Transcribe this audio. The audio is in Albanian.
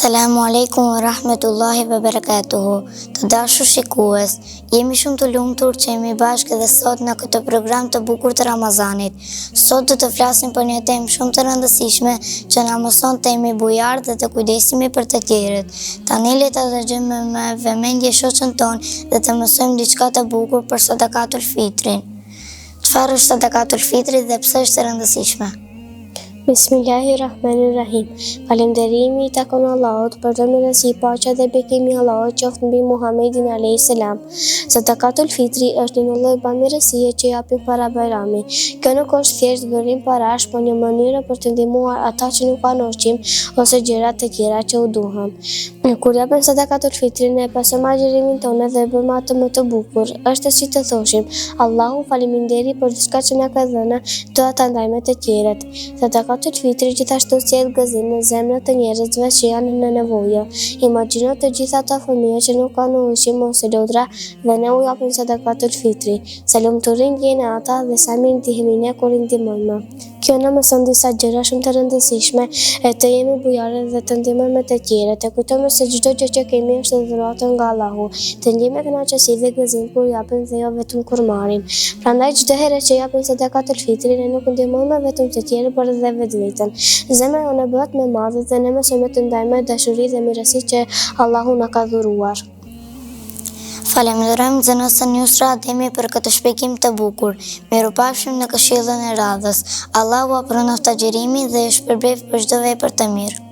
Selamu alaikum wa rahmetullahi wa barakatuhu. Të dashur shikues, jemi shumë të lumtur që jemi bashkë edhe sot në këtë program të bukur të Ramazanit. Sot do të flasim për një temë shumë të rëndësishme që na mëson të jemi bujar dhe të kujdesemi për të tjerët. Tani le ta dëgjojmë me vëmendje shoqën tonë dhe të mësojmë diçka të bukur për sadakatul fitrin. Çfarë është sadakatul fitri dhe pse është e rëndësishme? Bismillahirrahmanirrahim. Falënderimi i takon Allahut për të mirësi, paqja dhe bekimi i Allahut qoftë mbi Muhamedin alayhis salam. Sadakatul fitri është një lloj bamirësie që japim para Bajramit. Kjo nuk është thjesht dhurim parash, por një mënyrë për të ndihmuar ata që nuk kanë ushqim ose gjëra të tjera që u duhen. Kur japim sadakatul fitri, ne pasojmë agjërimin tonë dhe bëjmë atë më të bukur. Është si të thoshim, Allahu faleminderit për diçka që na ka dhënë, do ta ndajmë të tjerët. Sadakatul fitri gjithashtu sjell gëzim në zemrat e njerëzve që janë në nevojë. Imagjino të gjitha ato fëmijë që nuk kanë ushqim ose lodra dhe ne u japim sadakatul fitri. Sa lumturin jeni ata dhe sa mirë ndihemi ne kur i ndihmojmë. Kjo na mëson disa gjëra shumë të rëndësishme, e të jemi bujare dhe të ndihmojmë të tjerët, të kujtojmë se çdo gjë që kemi është dhuratë nga Allahu, të ndjejmë kënaqësi dhe gëzim kur japim dhe jo vetëm kur marrim. Prandaj çdo herë që japim sadakatul fitri, ne nuk ndihmojmë vetëm të tjerë, por edhe vetveten. Zemra jonë bëhet më e madhe dhe ne mësojmë të ndajmë dashuri dhe mirësi që Allahu na ka dhuruar. Falenderojmë zënësën Yusra Ademi për këtë shpjegim të bukur. Mirupafshim në këshillën e radhës. Allahu apëron aftëgjërimin dhe ju shpërblet për çdo vepër të mirë.